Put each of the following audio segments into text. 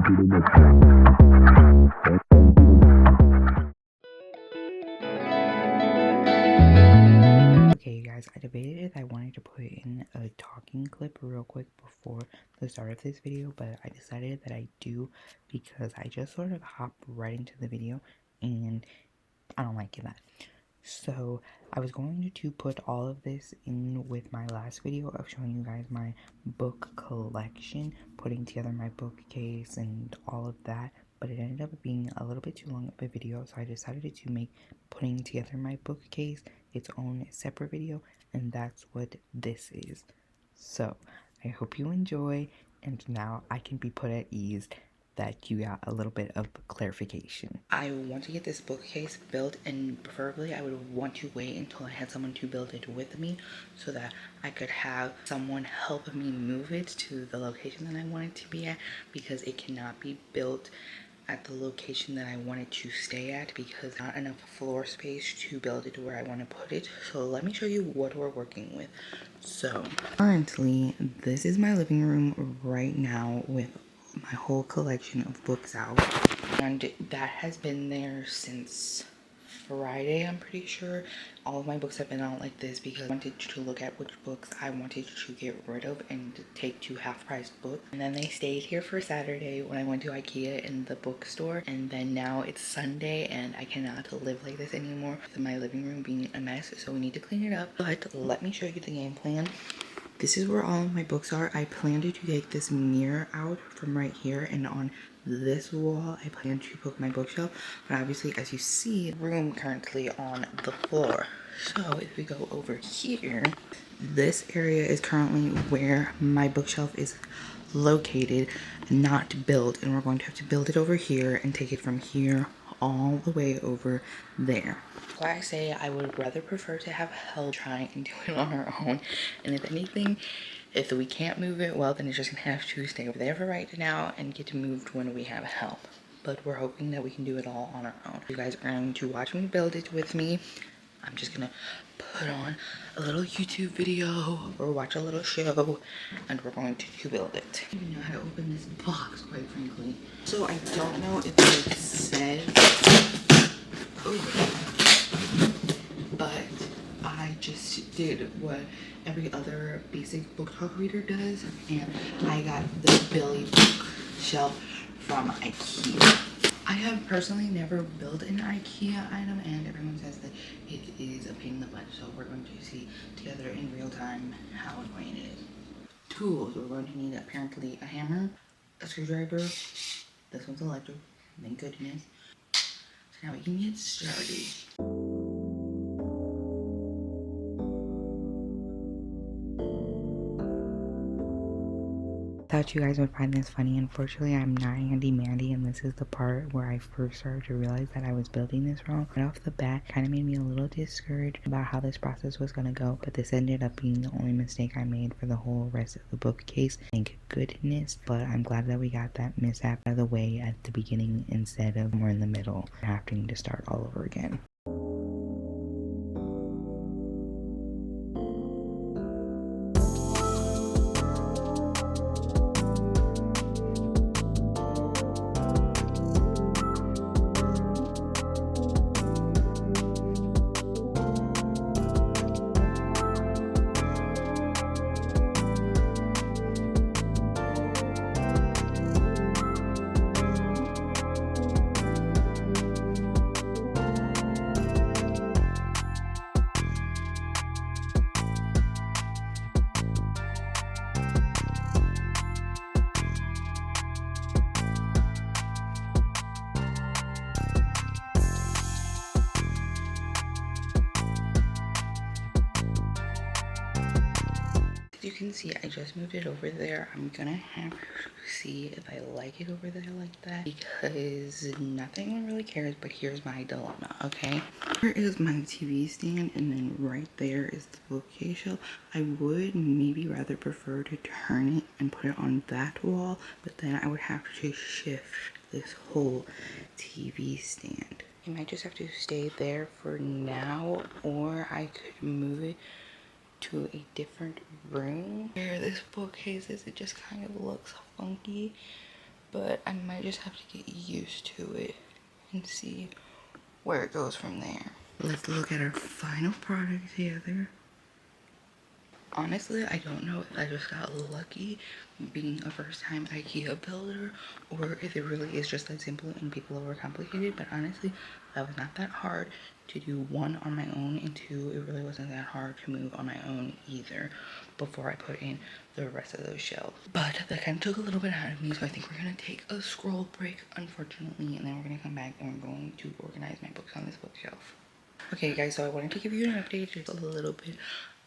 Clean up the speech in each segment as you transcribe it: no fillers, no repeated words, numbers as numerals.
Okay guys, I debated if I wanted to put in a talking clip real quick before the start of this video, but I decided that I do because I just sort of hopped right into the video and I don't like that. So I was going to put all of this in with my last video of showing you guys my book collection, putting together my bookcase and all of that, but it ended up being a little bit too long of a video, so I decided to make putting together my bookcase its own separate video, and that's what this is. So I hope you enjoy, and now I can be put at ease that you got a little bit of clarification. I want to get this bookcase built, and preferably I would want to wait until I had someone to build it with me so that I could have someone help me move it to the location that I want it to be at, because it cannot be built at the location that I want it to stay at because not enough floor space to build it where I want to put it. So let me show you what we're working with. So currently this is my living room right now with my whole collection of books out, and that has been there since Friday, I'm pretty sure. All of my books have been out like this because I wanted to look at which books I wanted to get rid of and take to half-price books. And then they stayed here for Saturday when I went to Ikea in the bookstore, and then now it's Sunday and I cannot live like this anymore with my living room being a mess, so we need to clean it up. But let me show you the game plan. This is where all of my books are. I planned to take this mirror out from right here, and on this wall I plan to put my bookshelf, but obviously as you see, room currently on the floor. So if we go over here, this area is currently where my bookshelf is located, not built, and we're going to have to build it over here and take it from here all the way over there. So I say I would rather prefer to have help try and do it on our own, and if anything, if we can't move it, well then it's just gonna have to stay over there for right now and get moved when we have help. But we're hoping that we can do it all on our own. You guys are going to watch me build it with me. I'm just gonna put on a little YouTube video or watch a little show, and we're going to build it. I don't even know how to open this box, quite frankly. So I don't know if it said, but I just did what every other basic book talk reader does, and I got the Billy bookshelf from Ikea. I have personally never built an Ikea item, and everyone says that it is a pain in the butt, so we're going to see together in real time how annoying it is. Tools: we're going to need apparently a hammer, a screwdriver, this one's electric, thank goodness. So now we can get started. Thought you guys would find this funny. Unfortunately, I'm not handy-mandy, and this is the part where I first started to realize that I was building this wrong. Right off the bat, kind of made me a little discouraged about how this process was going to go, but this ended up being the only mistake I made for the whole rest of the bookcase. Thank goodness, but I'm glad that we got that mishap out of the way at the beginning instead of more in the middle, having to start all over again. You can see I just moved it over there. I'm gonna have to see if I like it over there like that, because nothing really cares. But here's my dilemma, okay? Here is my TV stand, and then right there is the bookcase shelf. I would maybe rather prefer to turn it and put it on that wall, but then I would have to shift this whole TV stand. I might just have to stay there for now, or I could move it to a different room. Where this bookcase is, it just kind of looks funky, but I might just have to get used to it and see where it goes from there. Let's look at our final product together. Honestly, I don't know if I just got lucky being a first-time Ikea builder, or if it really is just that simple and people overcomplicated. But honestly, that was not that hard to do, one, on my own, and two, it really wasn't that hard to move on my own either before I put in the rest of those shelves. But that kind of took a little bit out of me, so I think we're gonna take a scroll break, unfortunately, and then we're gonna come back and we're going to organize my books on this bookshelf. Okay guys, so I wanted to give you an update, just a little bit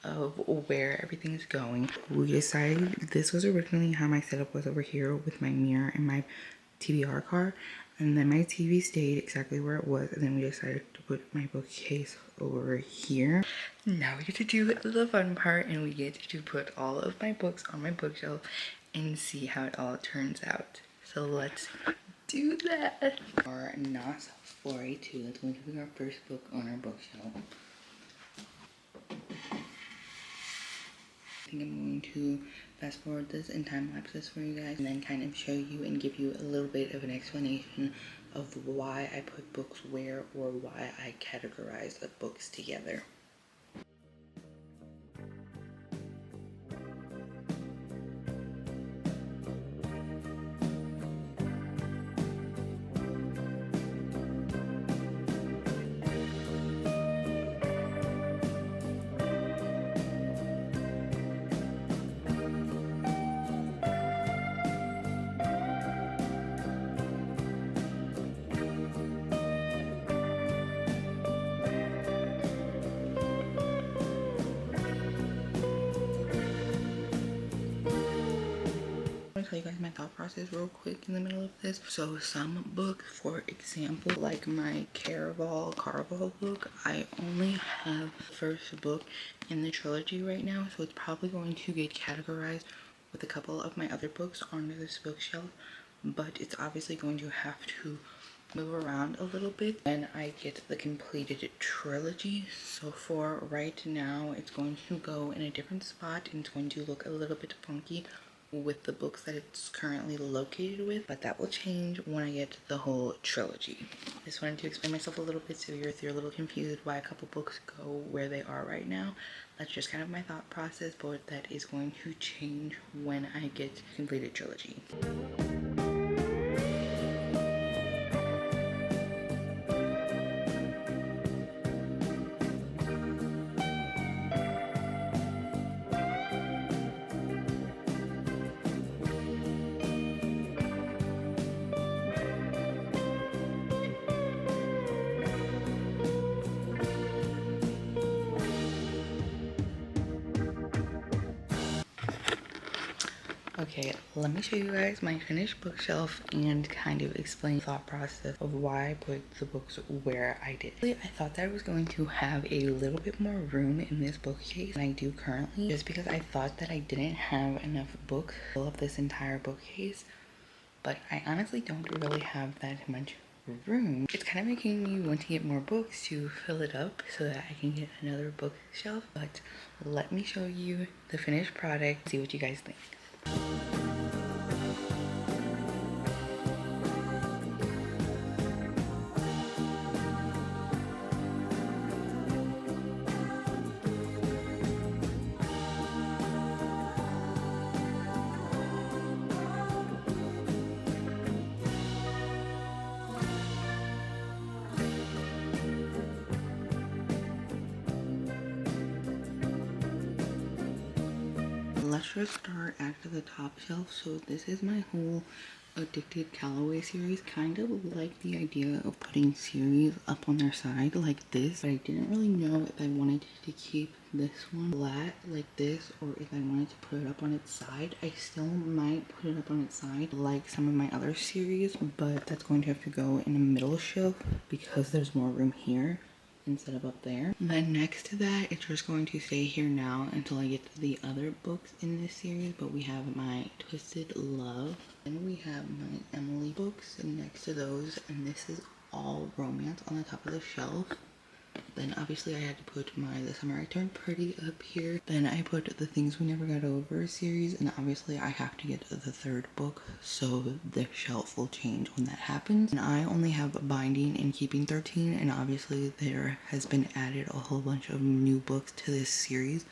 of where everything is going. We decided this was originally how my setup was over here with my mirror and my TBR car, and then my TV stayed exactly where it was, and then we decided to put my bookcase over here. Now we get to do the fun part, and we get to put all of my books on my bookshelf and see how it all turns out. So let's do that. Our Nas Flora 2, that's going to be our first book on our bookshelf. I think I'm going to fast forward this and time lapse this for you guys, and then kind of show you and give you a little bit of an explanation of why I put books where, or why I categorize the books together. I'm gonna tell you guys my thought process real quick in the middle of this. So some books, for example, like my Caraval book, I only have the first book in the trilogy right now, so it's probably going to get categorized with a couple of my other books onto this bookshelf, but it's obviously going to have to move around a little bit when I get the completed trilogy. So for right now, it's going to go in a different spot and it's going to look a little bit funky with the books that it's currently located with, but that will change when I get the whole trilogy. Just wanted to explain myself a little bit, so if you're a little confused why a couple books go where they are right now, that's just kind of my thought process, but that is going to change when I get completed trilogy. Okay, let me show you guys my finished bookshelf and kind of explain the thought process of why I put the books where I did. I thought that I was going to have a little bit more room in this bookcase than I do currently, just because I thought that I didn't have enough books to fill up this entire bookcase, but I honestly don't really have that much room. It's kind of making me want to get more books to fill it up so that I can get another bookshelf, but let me show you the finished product, see what you guys think. Let's just start at the top shelf. So this is my whole Addicted Callaway series. Kind of like the idea of putting series up on their side like this, but I didn't really know if I wanted to keep this one flat like this or if I wanted to put it up on its side. I still might put it up on its side like some of my other series, but that's going to have to go in the middle shelf because there's more room here instead of up there. Then next to that, it's just going to stay here now until I get to the other books in this series. But we have my Twisted Love, and we have my Emily books next to those, and this is all romance on the top of the shelf. Then obviously I had to put The Summer I Turned Pretty up here. Then I put the Things We Never Got Over series, and obviously I have to get the third book, so the shelf will change when that happens. And I only have Binding and Keeping 13, and obviously there has been added a whole bunch of new books to this series,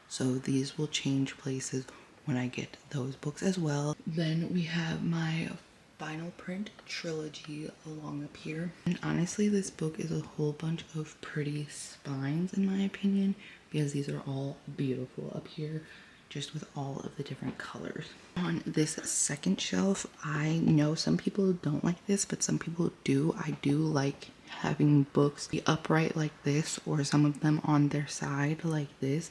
so these will change places when I get those books as well. Then we have my Final Print trilogy along up here. And honestly, this book is a whole bunch of pretty spines in my opinion, because these are all beautiful up here, just with all of the different colors. On this second shelf, I know some people don't like this, but some people do. I do like having books be upright like this, or some of them on their side like this.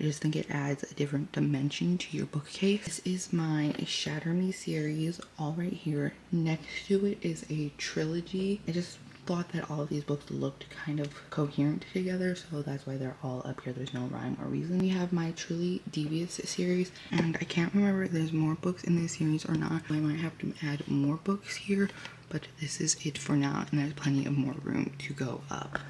I just think it adds a different dimension to your bookcase. This is my Shatter Me series, all right here. Next to it is a trilogy. I just thought that all of these books looked kind of coherent together, so that's why they're all up here. There's no rhyme or reason. We have my Truly Devious series, and I can't remember if there's more books in this series or not. I might have to add more books here, but this is it for now, and there's plenty of more room to go up.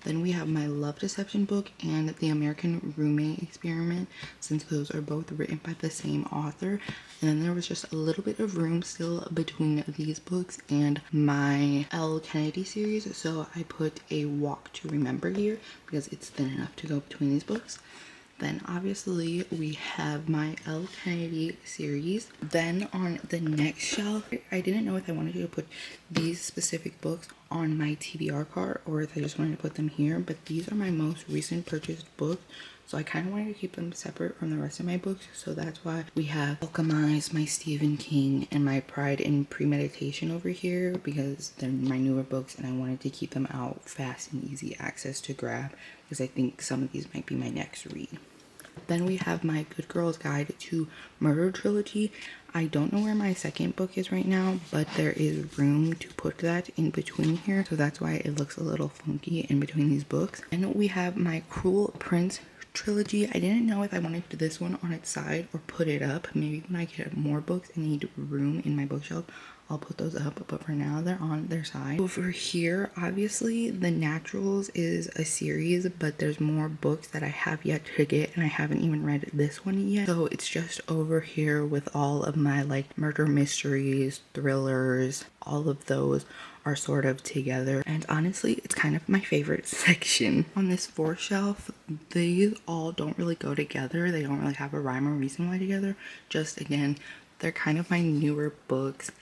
Then we have my Love Deception book and The American Roommate Experiment, since those are both written by the same author. And then there was just a little bit of room still between these books and my L. Kennedy series, so I put A Walk to Remember here because it's thin enough to go between these books. Then obviously we have my L. Kennedy series. Then on the next shelf, I didn't know if I wanted to put these specific books on my TBR cart or if I just wanted to put them here, but these are my most recent purchased books, so I kind of wanted to keep them separate from the rest of my books, so that's why we have Alchemize, my Stephen King, and my Pride and Premeditation over here, because they're my newer books and I wanted to keep them out fast and easy access to grab, because I think some of these might be my next read. Then we have my Good Girl's Guide to Murder trilogy. I don't know where my second book is right now, but there is room to put that in between here, so that's why it looks a little funky in between these books. And we have my Cruel Prince trilogy. I didn't know if I wanted this one on its side or put it up. Maybe when I get more books and need room in my bookshelf, I'll put those up, but for now they're on their side. Over here, obviously, The Naturals is a series, but there's more books that I have yet to get, and I haven't even read this one yet. So it's just over here with all of my like murder mysteries, thrillers, all of those are sort of together, and honestly it's kind of my favorite section. On this fourth shelf, these all don't really go together. They don't really have a rhyme or reason why together, just again, they're kind of my newer books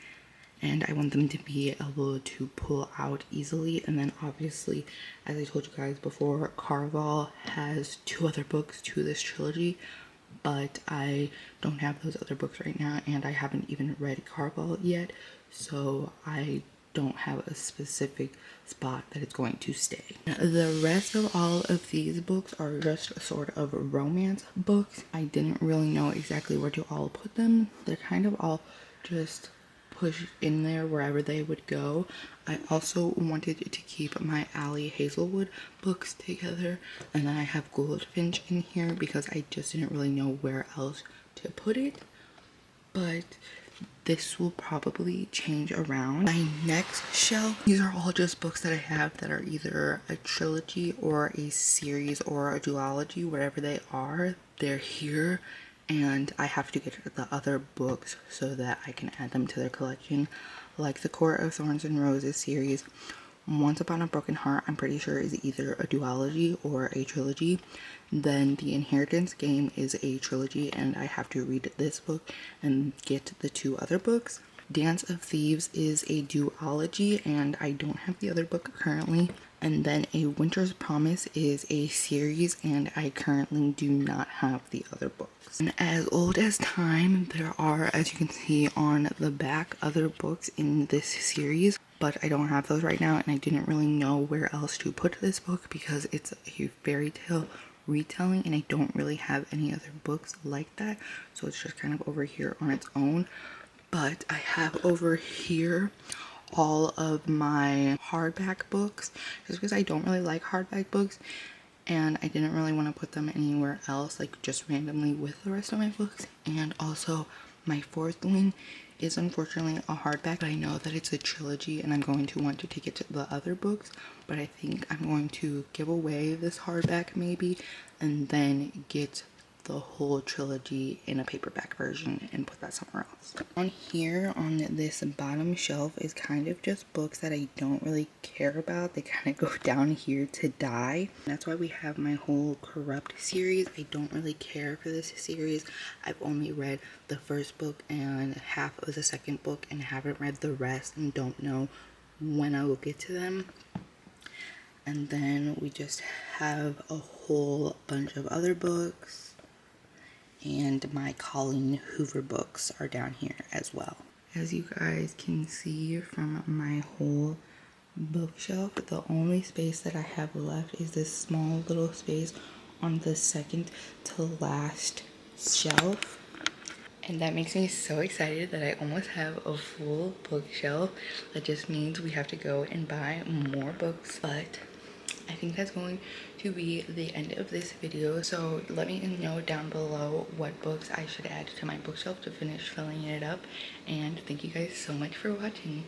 and I want them to be able to pull out easily. And then obviously, as I told you guys before, Carval has 2 other books to this trilogy, but I don't have those other books right now, and I haven't even read Carval yet, so I don't have a specific spot that it's going to stay. The rest of all of these books are just sort of romance books. I didn't really know exactly where to all put them. They're kind of all just push in there wherever they would go. I also wanted to keep my Allie Hazelwood books together, and then I have Goldfinch in here because I just didn't really know where else to put it, but this will probably change around. My next shelf, these are all just books that I have that are either a trilogy or a series or a duology, whatever they are, they're here. And I have to get the other books so that I can add them to their collection, like the Court of Thorns and Roses series. Once Upon a Broken Heart, I'm pretty sure is either a duology or a trilogy. Then The Inheritance Game is a trilogy, and I have to read this book and get the 2 other books. Dance of Thieves is a duology, and I don't have the other book currently. And then A Winter's Promise is a series, and I currently do not have the other books. And as old as time, there are, as you can see on the back, other books in this series, but I don't have those right now, and I didn't really know where else to put this book because it's a fairy tale retelling, and I don't really have any other books like that, so it's just kind of over here on its own. But I have over here all of my hardback books, just because I don't really like hardback books, and I didn't really want to put them anywhere else, like just randomly with the rest of my books. And also my fourth one is unfortunately a hardback, but I know that it's a trilogy and I'm going to want to take it to the other books, but I think I'm going to give away this hardback maybe and then get the whole trilogy in a paperback version and put that somewhere else. On here on this bottom shelf is kind of just books that I don't really care about. They kind of go down here to die. That's why we have my whole Corrupt series. I don't really care for this series. I've only read the first book and half of the second book and haven't read the rest and don't know when I will get to them. And then we just have a whole bunch of other books. And my Colleen Hoover books are down here as well. As you guys can see from my whole bookshelf, the only space that I have left is this small little space on the second to last shelf. And that makes me so excited that I almost have a full bookshelf. That just means we have to go and buy more books, but I think that's going to be the end of this video. So let me know down below what books I should add to my bookshelf to finish filling it up. And thank you guys so much for watching.